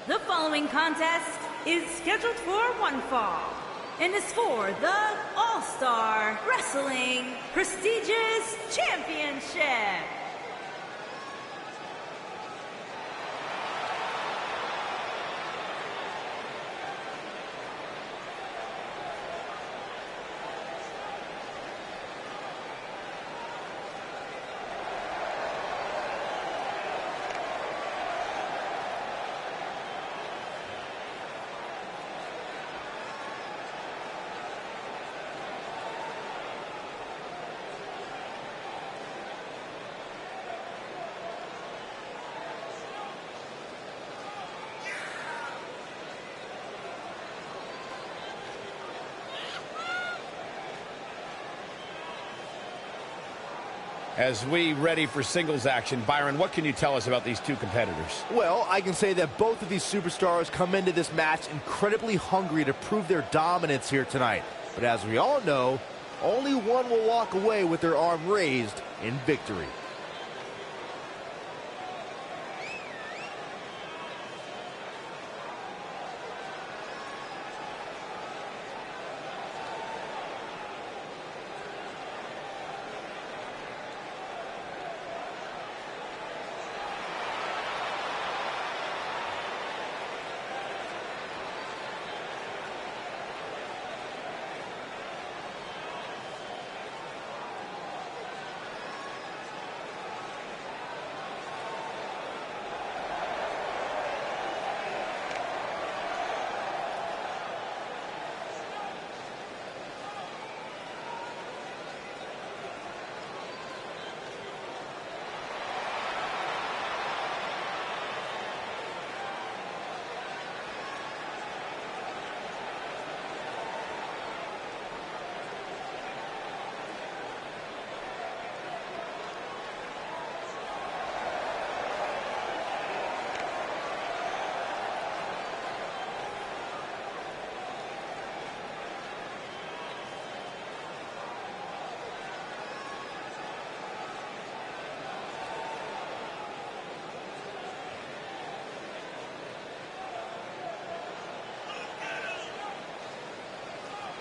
The following contest is scheduled for one fall and is for the All-Star Wrestling Prestigious Championship. As we ready for singles action, Byron, what can you tell us about these two competitors? Well, I can say that both of these superstars come into this match incredibly hungry to prove their dominance here tonight. But as we all know, only one will walk away with their arm raised in victory.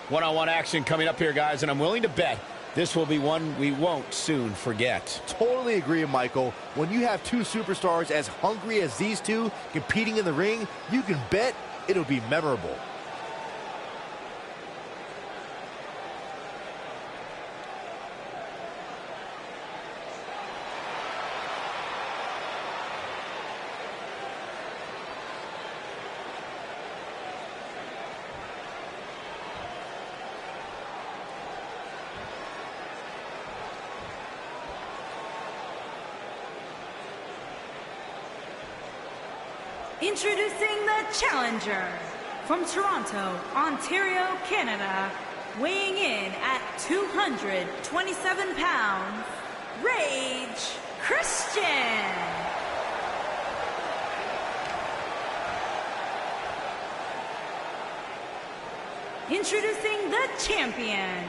One-on-one action coming up here, guys, and I'm willing to bet this will be one we won't soon forget. Totally agree, Michael. When you have two superstars as hungry as these two competing in the ring, you can bet it'll be memorable. Introducing the challenger from Toronto, Ontario, Canada, weighing in at 227 pounds, Rage Christian. Introducing the champion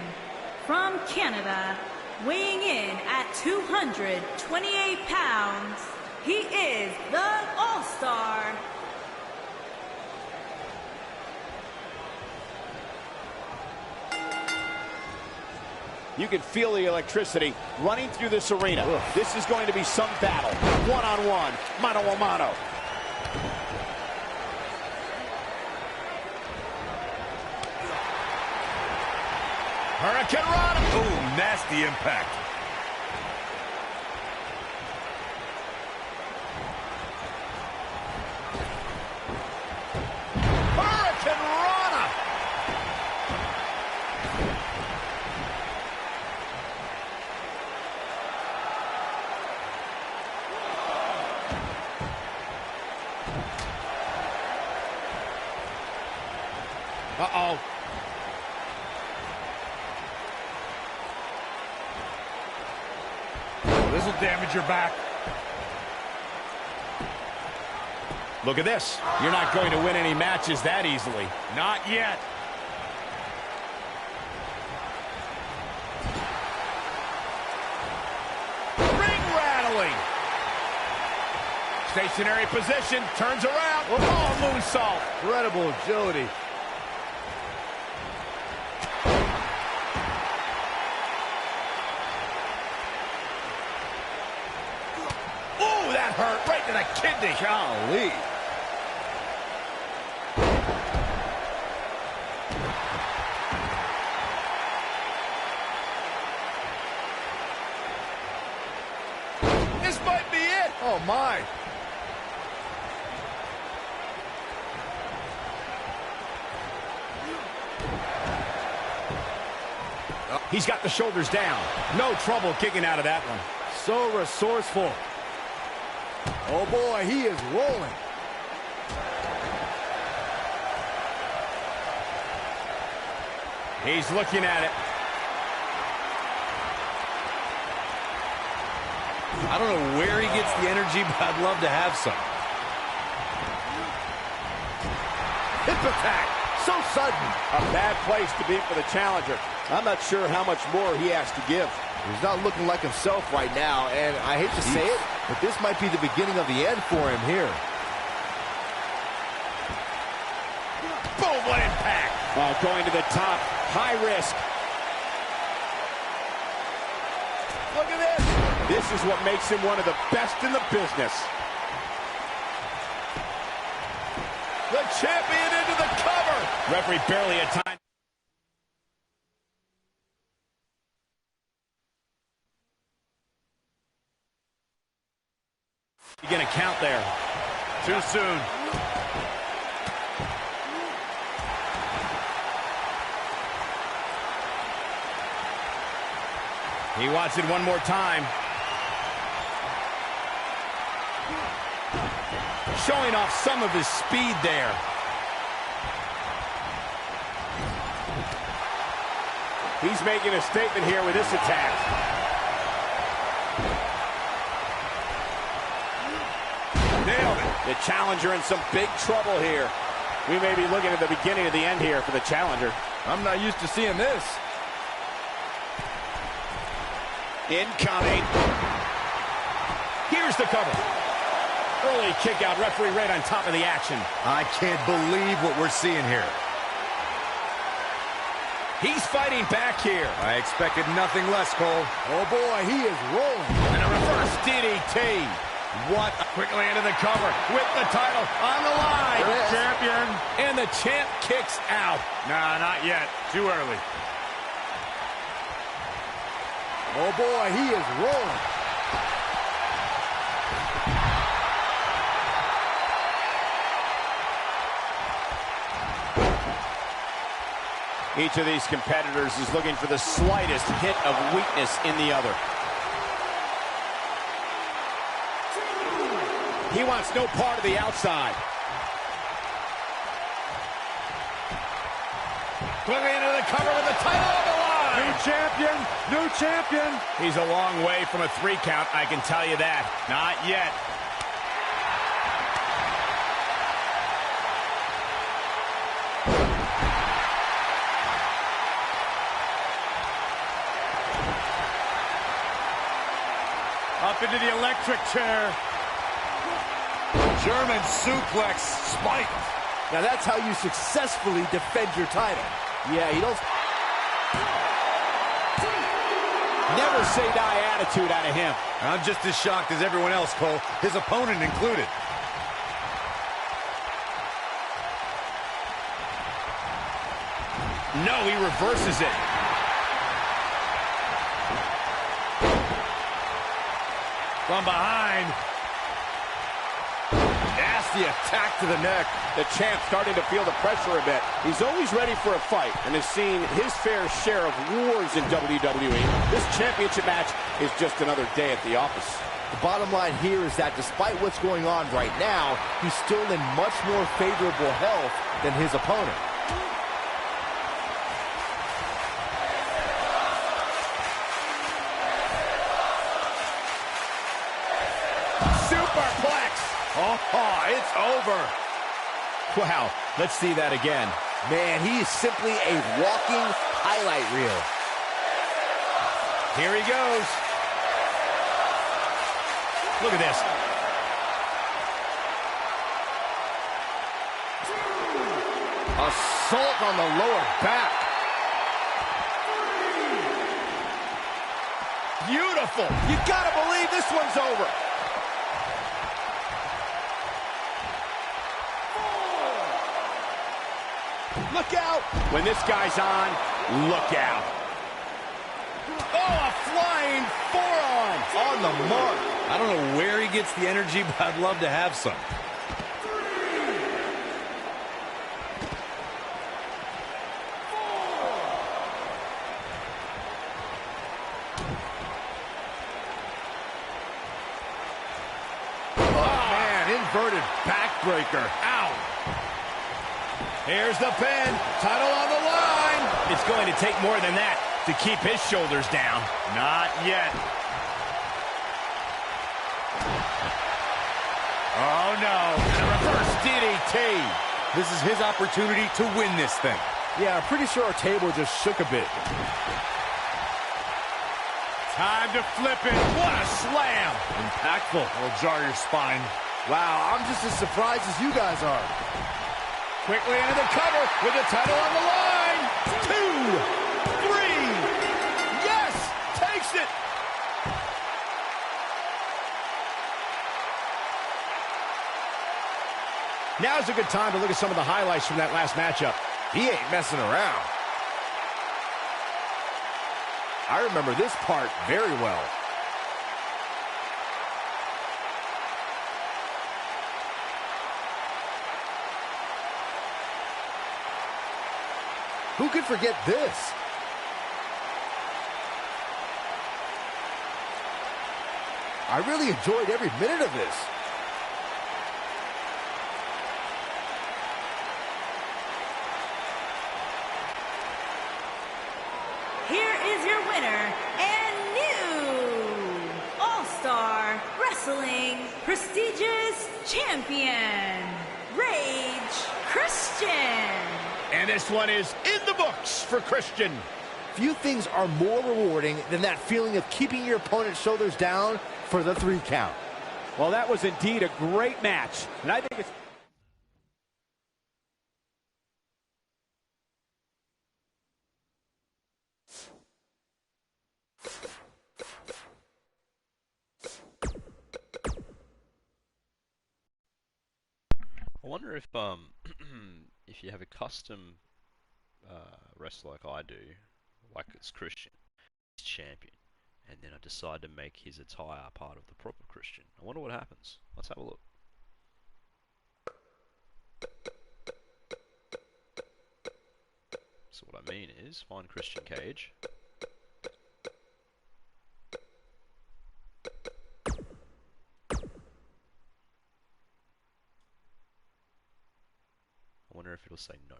from Canada, weighing in at 228 pounds, he is the All-Star. You can feel the electricity running through this arena. Ugh. This is going to be some battle. One-on-one, mano-a-mano. Hurricane Rana. Oh, nasty impact. Uh-oh. This will damage your back. Look at this. You're not going to win any matches that easily. Not yet. Ring rattling. Stationary position, turns around. Oh, moonsault. Incredible agility. Ooh, that hurt right to the kidney. Golly. This might be it. Oh, my. He's got the shoulders down. No trouble kicking out of that one. So resourceful. Oh, boy, he is rolling. He's looking at it. I don't know where he gets the energy, but I'd love to have some. Hip attack. So sudden. A bad place to be for the challenger. I'm not sure how much more he has to give. He's not looking like himself right now, and I hate to say it, but this might be the beginning of the end for him here. Boom, what impact. Going to the top. High risk. Look at this. This is what makes him one of the best in the business. The champion into the cover. Referee barely had time. You get a count there. Too soon. He wants it one more time. Showing off some of his speed there. He's making a statement here with this attack. Nailed it. The challenger in some big trouble here. We may be looking at the beginning of the end here for the challenger. I'm not used to seeing this. Incoming. Here's the cover. Early kick out. Referee right on top of the action. I can't believe what we're seeing here. He's fighting back here. I expected nothing less, Cole. Oh, boy, he is rolling. And a reverse DDT. What? Quickly into the cover with the title on the line. Champion. And the champ kicks out. Nah, not yet. Too early. Oh, boy, he is rolling. Each of these competitors is looking for the slightest hint of weakness in the other. He wants no part of the outside. Quickly into the cover with the title on the line. New champion. New champion. He's a long way from a 3 count, I can tell you that. Not yet. Up into the electric chair. German suplex spiked. Now that's how you successfully defend your title. Yeah, you don't... Never say die attitude out of him. I'm just as shocked as everyone else, Cole, his opponent included. No, he reverses it. From behind. Nasty attack to the neck. The champ starting to feel the pressure a bit. He's always ready for a fight and has seen his fair share of wars in WWE. This championship match is just another day at the office. The bottom line here is that despite what's going on right now, he's still in much more favorable health than his opponent. Superplex. Oh, it's over. Wow, let's see that again. Man, he is simply a walking highlight reel. Here he goes. Look at this. Assault on the lower back. Beautiful. You gotta believe this one's over. 4. Look out. When this guy's on, look out. Oh, a flying forearm. On the mark. I don't know where he gets the energy, but I'd love to have some. Inverted backbreaker. Ow. Here's the pin. Title on the line. It's going to take more than that to keep his shoulders down. Not yet. Oh, no. And a reverse DDT. This is his opportunity to win this thing. Yeah, I'm pretty sure our table just shook a bit. Time to flip it. What a slam. Impactful. It'll jar your spine. Wow, I'm just as surprised as you guys are. Quickly into the cover with the title on the line. 2, 3. Yes, takes it. Now's a good time to look at some of the highlights from that last matchup. He ain't messing around. I remember this part very well. Who could forget this? I really enjoyed every minute of this. Here is your winner and new All-Star Wrestling prestigious champion, Rage Christian. And this one is in the books for Christian. Few things are more rewarding than that feeling of keeping your opponent's shoulders down for the 3 count. Well, that was indeed a great match. And I think it's... I wonder if if you have a custom wrestler like I do, like it's Christian, he's champion, and then I decide to make his attire part of the proper Christian. I wonder what happens. Let's have a look. So what I mean is, find Christian Cage. I wonder if it'll say no,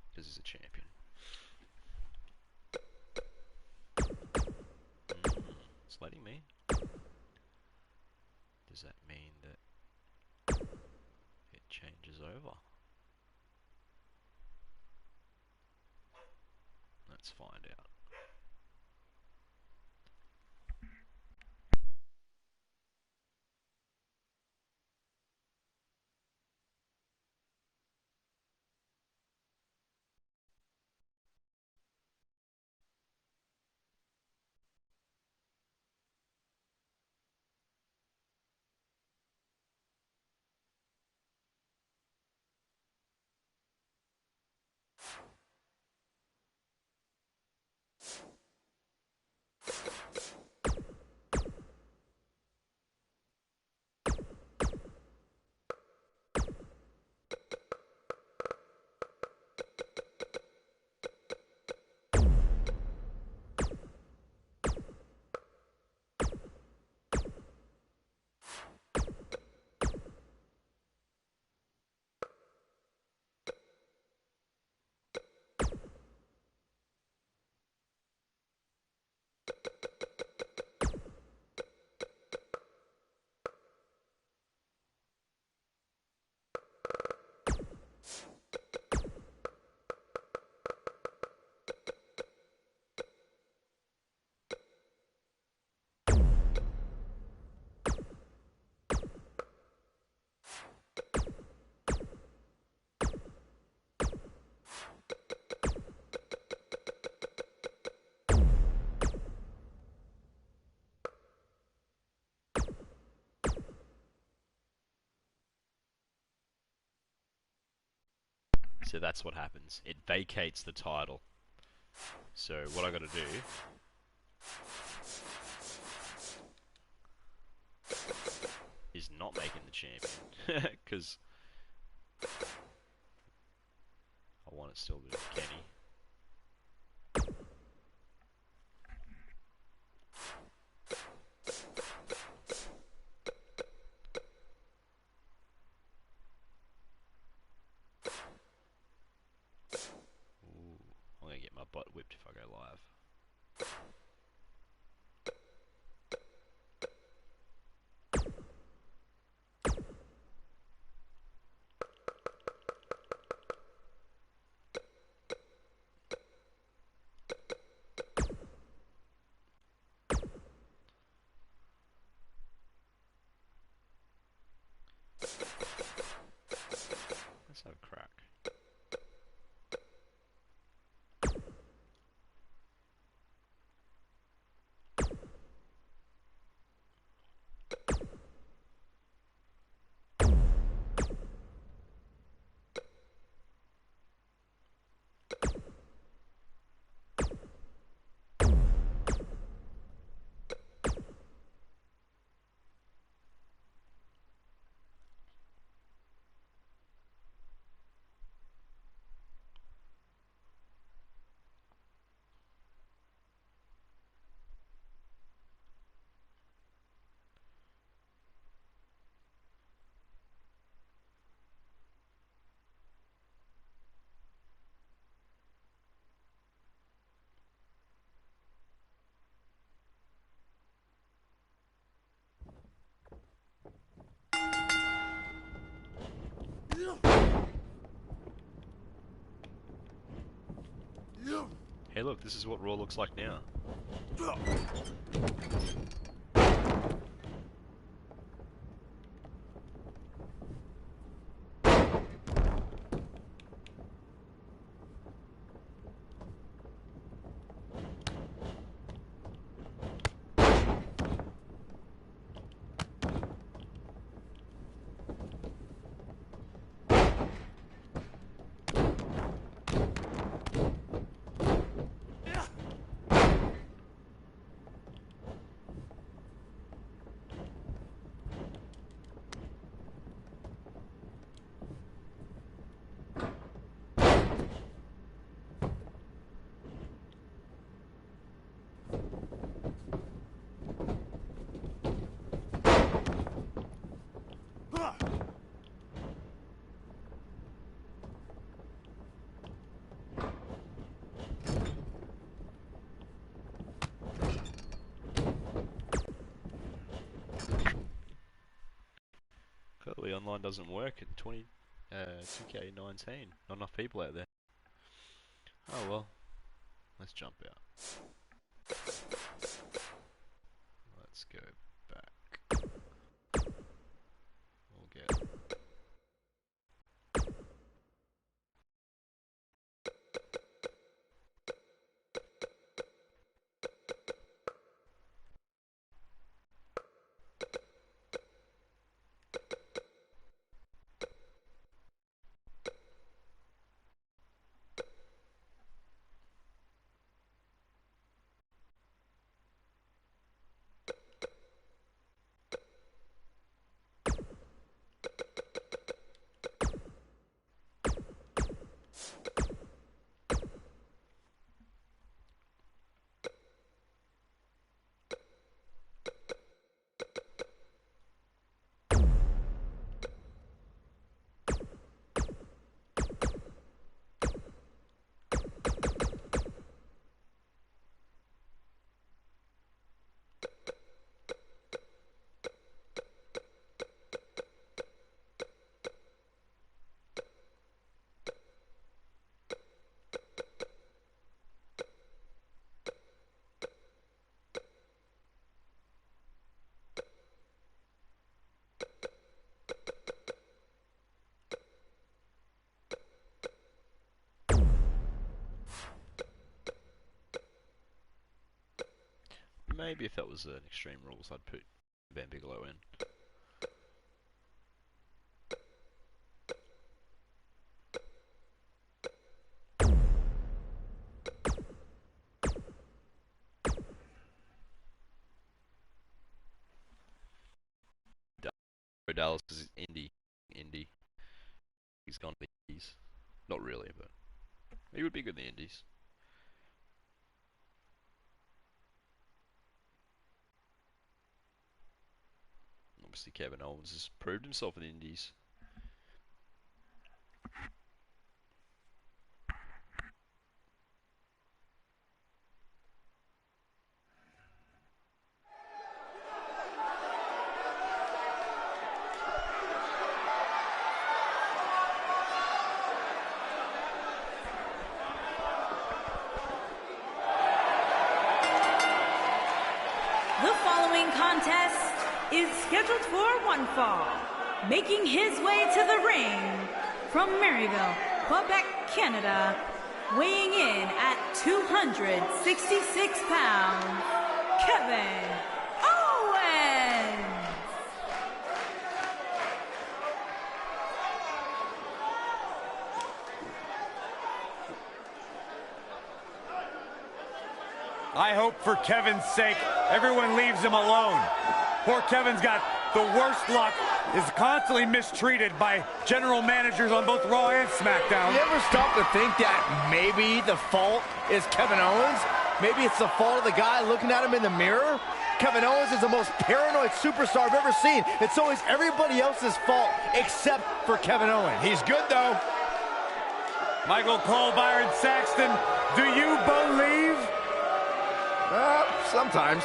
because he's a champion. It's letting me. Does that mean that it changes over? Let's find out. So that's what happens. It vacates the title. So what I got to do is not making the champion, because I want it still to be Kenny. Ooh, I'm gonna get my butt whipped if I go live. Let's have a crack. Hey look, this is what Raw looks like now. Clearly online doesn't work in 2K19. Not enough people out there. Oh well. Let's jump out. Let's go back. We'll get... Maybe if that was an Extreme Rules, I'd put Van Bigelow in. Dallas because he's indie. He's gone to the Indies. Not really, but he would be good in the Indies. Obviously, Kevin Owens has proved himself in the Indies. The following contest is scheduled for one fall. Making his way to the ring from Maryville, Quebec, Canada, weighing in at 266 pounds, Kevin Owens. I hope for Kevin's sake, everyone leaves him alone. Poor Kevin's got the worst luck, is constantly mistreated by general managers on both Raw and SmackDown. You ever stop to think that maybe the fault is Kevin Owens? Maybe it's the fault of the guy looking at him in the mirror? Kevin Owens is the most paranoid superstar I've ever seen. It's always everybody else's fault except for Kevin Owens. He's good, though. Michael Cole, Byron Saxton, do you believe? Sometimes.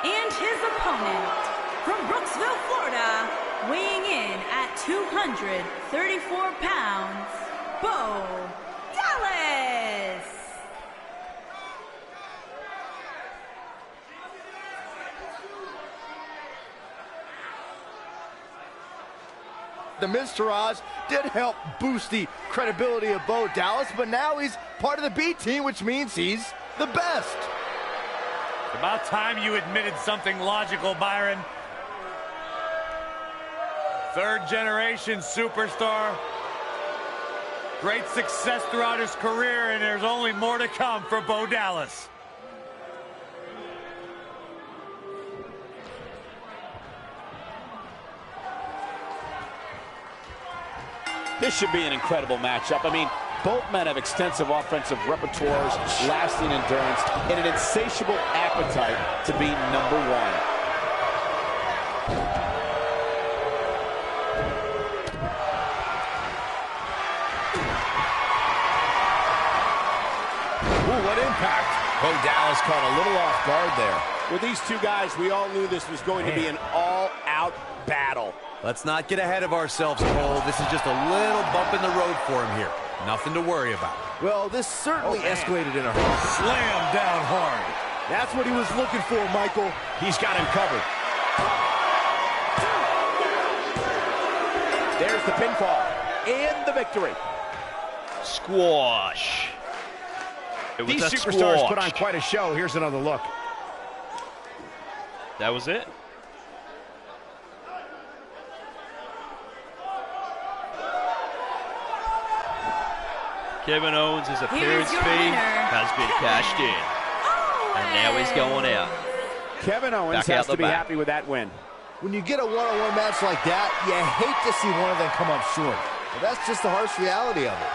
And his opponent from Brooksville, Florida, weighing in at 234 pounds, Bo Dallas. The Miztourage did help boost the credibility of Bo Dallas, but now he's part of the B team, which means he's the best. It's about time you admitted something logical, Byron. Third generation superstar. Great success throughout his career, and there's only more to come for Bo Dallas. This should be an incredible matchup. I mean, both men have extensive offensive repertoires, lasting endurance, and an insatiable appetite to be number one. Ooh, what impact. Bo Dallas caught a little off guard there. With these two guys, we all knew this was going to be an all-out battle. Let's not get ahead of ourselves, Cole. This is just a little bump in the road for him here. Nothing to worry about. Well, this certainly escalated in a hurry. Slam down hard. That's what he was looking for, Michael. He's got him covered. There's the pinfall and the victory. Squash. These superstars put on quite a show. Here's another look. That was it? Kevin Owens' appearance fee has been cashed in. And now he's going out. Kevin Owens has to be happy with that win. When you get a one-on-one match like that, you hate to see one of them come up short. But that's just the harsh reality of it.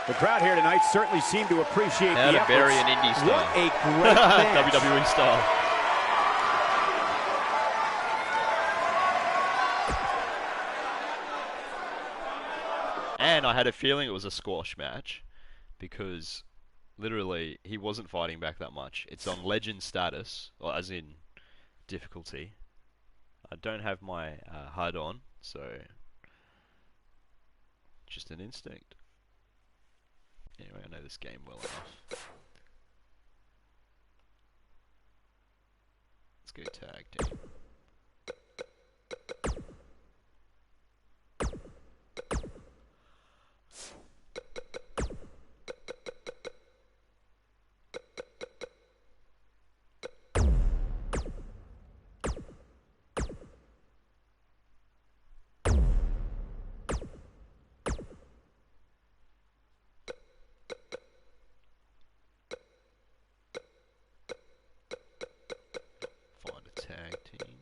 The crowd here tonight certainly seemed to appreciate How the to efforts. bury an indie style. What a great match. WWE style. And I had a feeling it was a squash match because literally he wasn't fighting back that much. It's on legend status, or as in difficulty. I don't have my HUD on, so just an instinct. Anyway, I know this game well enough. Let's go tag team. Find a tag team.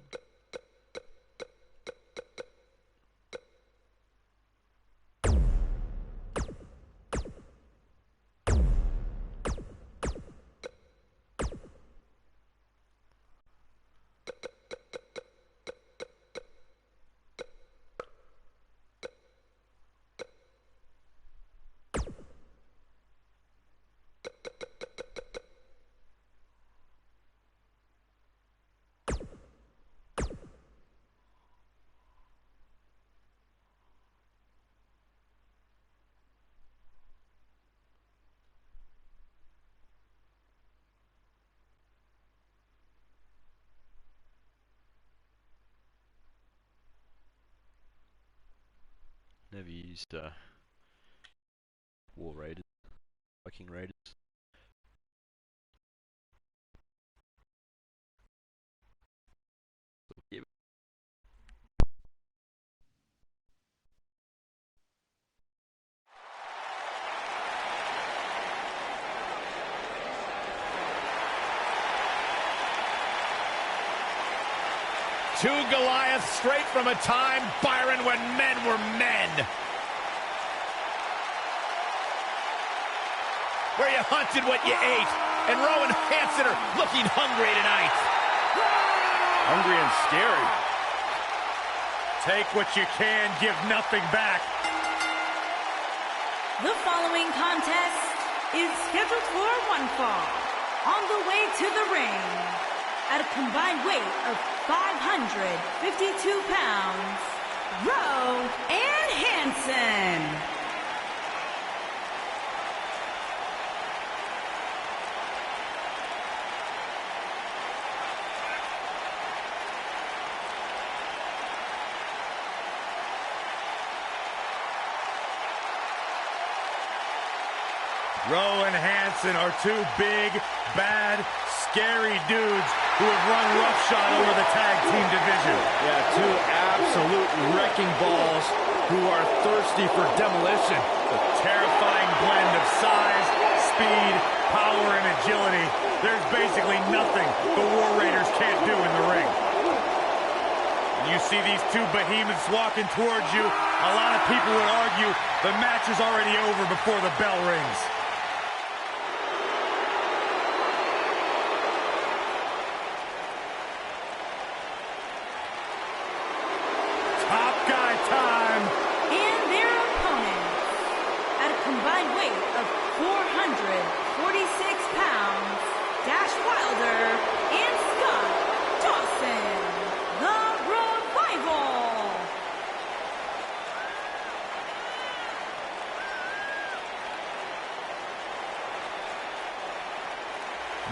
never used War Raiders, Viking Raiders. Yeah. Two Goliaths straight from a time, Byron, when men were men. Where you hunted what you ate. And Rowan Hansen are looking hungry tonight. Hungry and scary. Take what you can, give nothing back. The following contest is scheduled for one fall. On the way to the ring, at a combined weight of 552 pounds, Rowe and Hansen. Rowe and Hansen are two big, bad, scary dudes who have run roughshod over the tag team division. Yeah, two absolute wrecking balls who are thirsty for demolition. A terrifying blend of size, speed, power, and agility. There's basically nothing the War Raiders can't do in the ring. You see these two behemoths walking towards you. A lot of people would argue the match is already over before the bell rings. Top guy time. And their opponents, at a combined weight of 446 pounds, Dash Wilder and Scott Dawson, the Revival.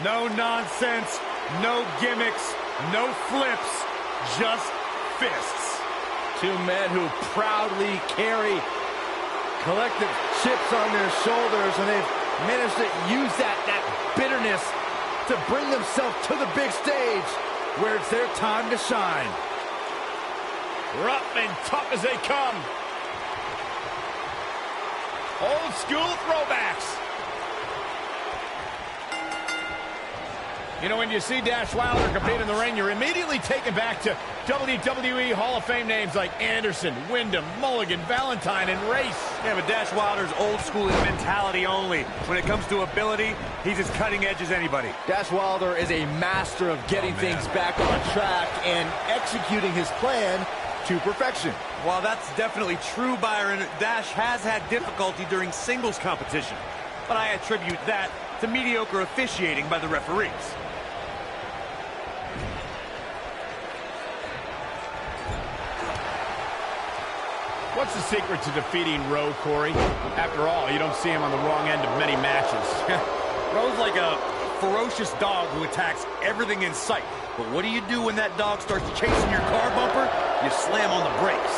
No nonsense, no gimmicks, no flips, just fists. Two men who proudly carry collective chips on their shoulders, and they've managed to use that bitterness to bring themselves to the big stage where it's their time to shine. Rough and tough as they come. Old school throwbacks. You know, when you see Dash Wilder compete in the ring, you're immediately taken back to WWE Hall of Fame names like Anderson, Wyndham, Mulligan, Valentine, and Race. Yeah, but Dash Wilder's old school in mentality only. When it comes to ability, he's as cutting edge as anybody. Dash Wilder is a master of getting things back on track and executing his plan to perfection. While that's definitely true, Byron, Dash has had difficulty during singles competition. But I attribute that to mediocre officiating by the referees. What's the secret to defeating Rowe, Corey? After all, you don't see him on the wrong end of many matches. Rowe's like a ferocious dog who attacks everything in sight. But what do you do when that dog starts chasing your car bumper? You slam on the brakes.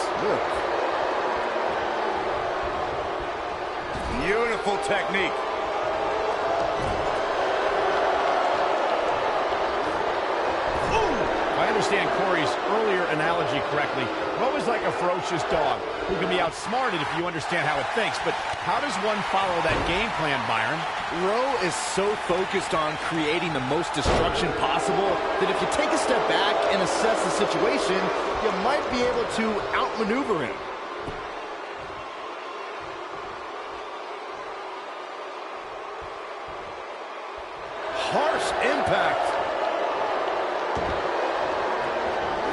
Beautiful technique. If I understand Corey's earlier analogy correctly, Rowe is like a ferocious dog who can be outsmarted if you understand how it thinks. But how does one follow that game plan, Byron? Rowe is so focused on creating the most destruction possible that if you take a step back and assess the situation, you might be able to outmaneuver him. Harsh impact.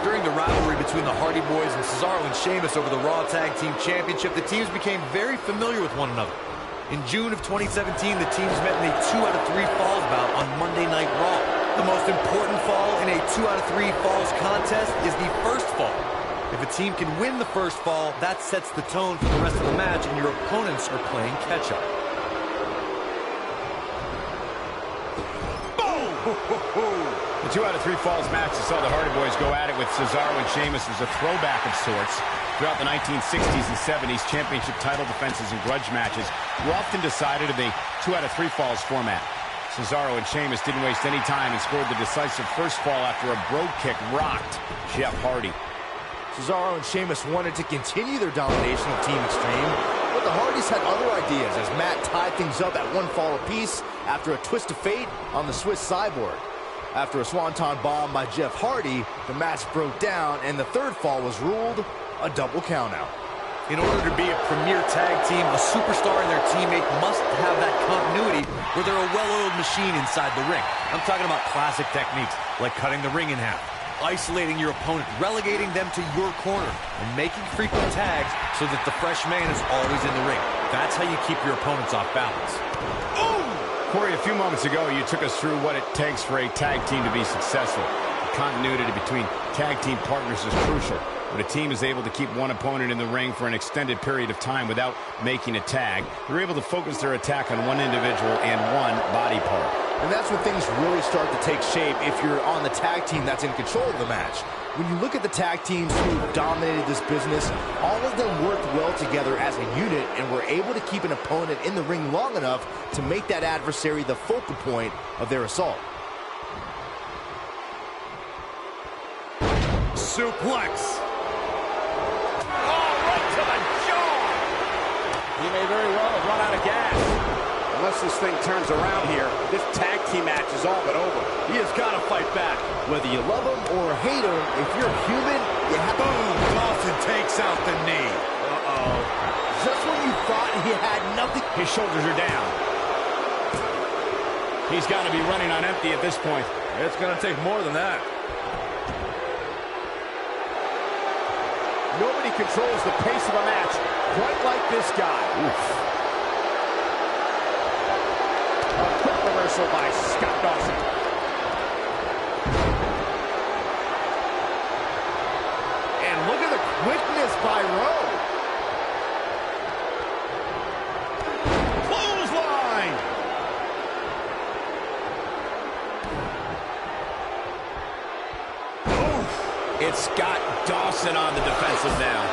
During the rivalry between the Hardy Boys and Cesaro and Sheamus over the Raw Tag Team Championship, the teams became very familiar with one another. In June of 2017, the teams met in a 2 out of 3 falls bout on Monday Night Raw. The most important fall in a 2 out of 3 falls contest is the first fall. If a team can win the first fall, that sets the tone for the rest of the match, and your opponents are playing catch-up. The 2 out of 3 falls match that saw the Hardy Boys go at it with Cesaro and Sheamus was a throwback of sorts. Throughout the 1960s and 70s, championship title defenses and grudge matches were often decided in the 2 out of 3 falls format. Cesaro and Sheamus didn't waste any time and scored the decisive first fall after a brogue kick rocked Jeff Hardy. Cesaro and Sheamus wanted to continue their domination of Team Extreme, but the Hardys had other ideas as Matt tied things up at 1 fall apiece after a twist of fate on the Swiss Cyborg. After a swanton bomb by Jeff Hardy, the match broke down and the 3rd fall was ruled a double countout. In order to be a premier tag team, a superstar and their teammate must have that continuity where they're a well-oiled machine inside the ring. I'm talking about classic techniques like cutting the ring in half, isolating your opponent, relegating them to your corner, and making frequent tags so that the fresh man is always in the ring. That's how you keep your opponents off balance. Corey, a few moments ago, you took us through what it takes for a tag team to be successful. The continuity between tag team partners is crucial. When a team is able to keep one opponent in the ring for an extended period of time without making a tag, they're able to focus their attack on one individual and one body part. And that's when things really start to take shape if you're on the tag team that's in control of the match. When you look at the tag teams who dominated this business, all of them worked well together as a unit and were able to keep an opponent in the ring long enough to make that adversary the focal point of their assault. Suplex. He may very well have run out of gas. Unless this thing turns around here, this tag team match is all but over. He has got to fight back. Whether you love him or hate him, if you're human, you have to... Boom! Dawson takes out the knee. Uh-oh. Just when you thought he had nothing... His shoulders are down. He's got to be running on empty at this point. It's going to take more than that. Nobody controls the pace of a match quite like this guy. Oof. A quick reversal by Scott Dawson. And look at the quickness by Rowe. Clothesline! It's Scott Dawson on the defensive now.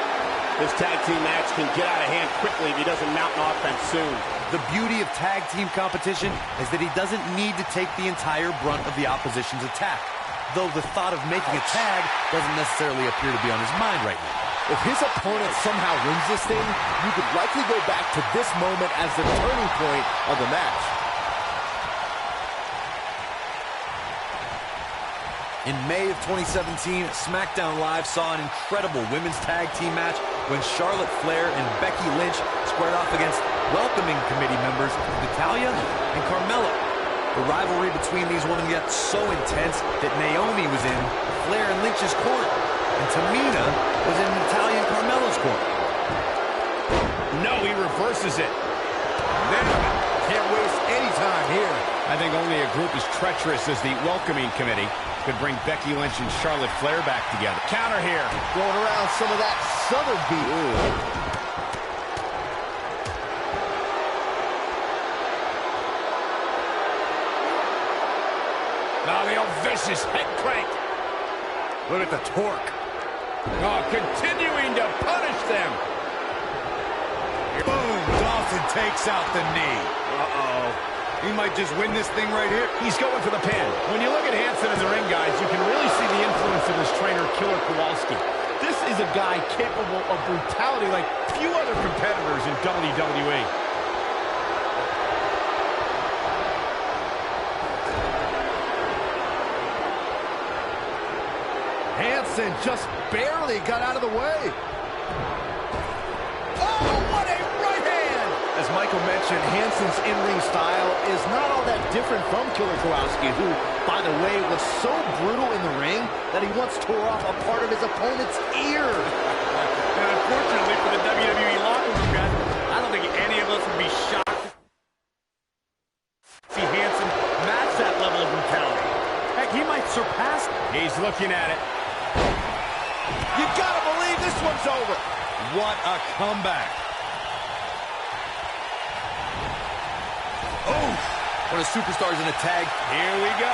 This tag team match can get out of hand quickly if he doesn't mount an offense soon. The beauty of tag team competition is that he doesn't need to take the entire brunt of the opposition's attack, though the thought of making a tag doesn't necessarily appear to be on his mind right now. If his opponent somehow wins this thing, you could likely go back to this moment as the turning point of the match. In May of 2017, SmackDown Live saw an incredible women's tag team match when Charlotte Flair and Becky Lynch squared off against welcoming committee members Natalya and Carmella. The rivalry between these women got so intense that Naomi was in Flair and Lynch's corner, and Tamina was in Natalya and Carmella's corner. No, he reverses it. Can't waste any time here. I think only a group as treacherous as the welcoming committee could bring Becky Lynch and Charlotte Flair back together. Counter here. Going around some of that southern beat. Now the old vicious head crank. Look at the torque. Oh, continuing to punish them. Boom! Dawson takes out the knee. Uh-oh. He might just win this thing right here. He's going for the pin. When you look at Hansen in the ring, guys, you can really see the influence of his trainer, Killer Kowalski. This is a guy capable of brutality like few other competitors in WWE. Hansen just barely got out of the way. Oh, what a right hand! As Michael mentioned, Hansen's in-ring style is not all that different from Killer Kowalski, who, by the way, was so brutal in the ring that he once tore off a part of his opponent's ear. And unfortunately for the WWE locker room, guys, I don't think any of us would be shocked to see Hansen match that level of brutality. Heck, he might surpass it. He's looking at it. You gotta believe this one's over. What a comeback. Oh! When a superstar's in a tag, Here we go.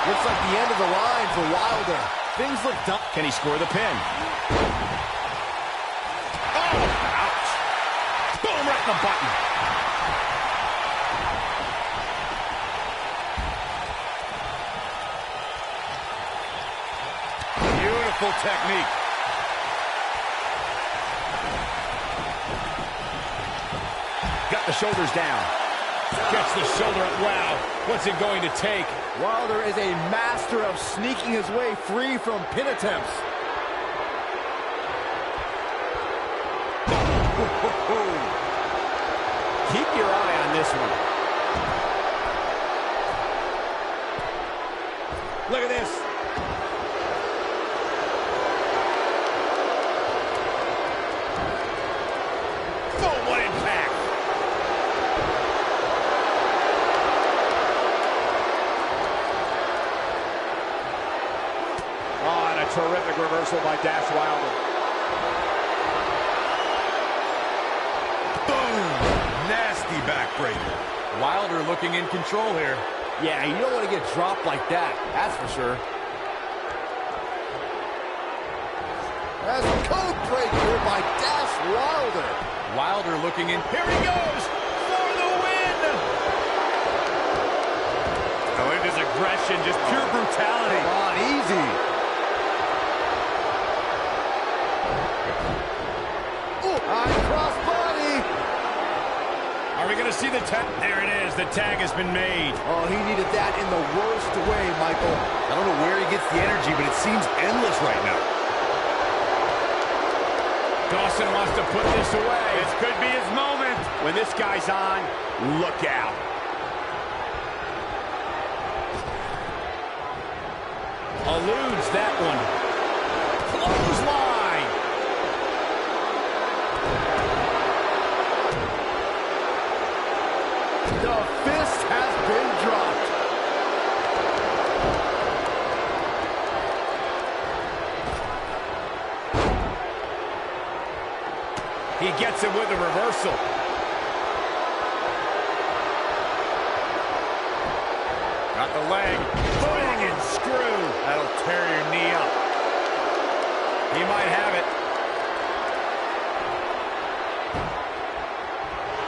Looks like the end of the line for Wilder. Things look done. Can he score the pin? Oh, ouch. Boom, right in the button. Beautiful technique. Got the shoulders down. Gets the shoulder up. Wow, what's it going to take? Wilder is a master of sneaking his way free from pin attempts. Keep your eye on this one. Look at this. Oh, what impact! Oh, and a terrific reversal by Dash Wilder. Boom! Nasty backbreaker. Wilder looking in control here. Yeah, you don't want to get dropped like that, that's for sure. That's a code breaker by Dash Wilder. Wilder looking in. Here he goes for the win! Oh, look at his aggression, just pure brutality. Come on, easy. High crossbody. Are we going to see the tag? There it is. The tag has been made. Oh, he needed that in the worst way, Michael. I don't know where he gets the energy, but it seems endless right now. Dawson wants to put this away. This could be his moment. When this guy's on, look out. Eludes that one. Clothesline. The fist has been dropped. He gets him with a reversal. Got the leg. Bang and screw. That'll tear your knee up. He might have it.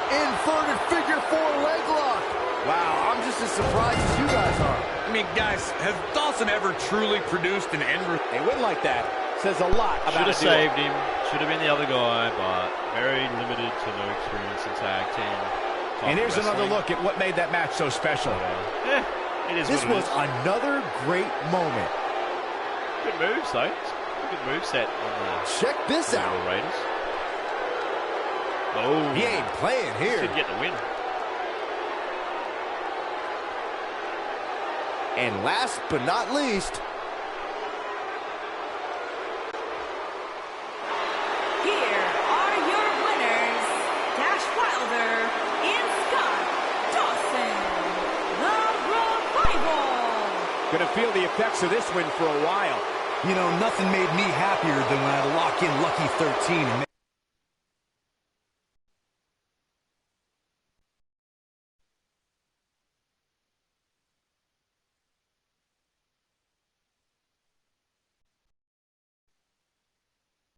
Inverted figure four leg lock. Wow, I'm just as surprised as you guys are. I mean, guys, has Dawson ever truly produced an end result? A win like that says a lot about Should have a duo. saved him. Should have been the other guy, but very limited to no experience in tag team. And here's another look at what made that match so special. It is This what it was is. another great moment. Good moves, though. Good move set on the Check this out. Raiders. Oh, He ain't playing here. didn't get the win. And last but not least, Here are your winners, Dash Wilder and Scott Dawson, the Revival. Gonna feel the effects of this win for a while. You know, nothing made me happier than when I lock in Lucky 13 and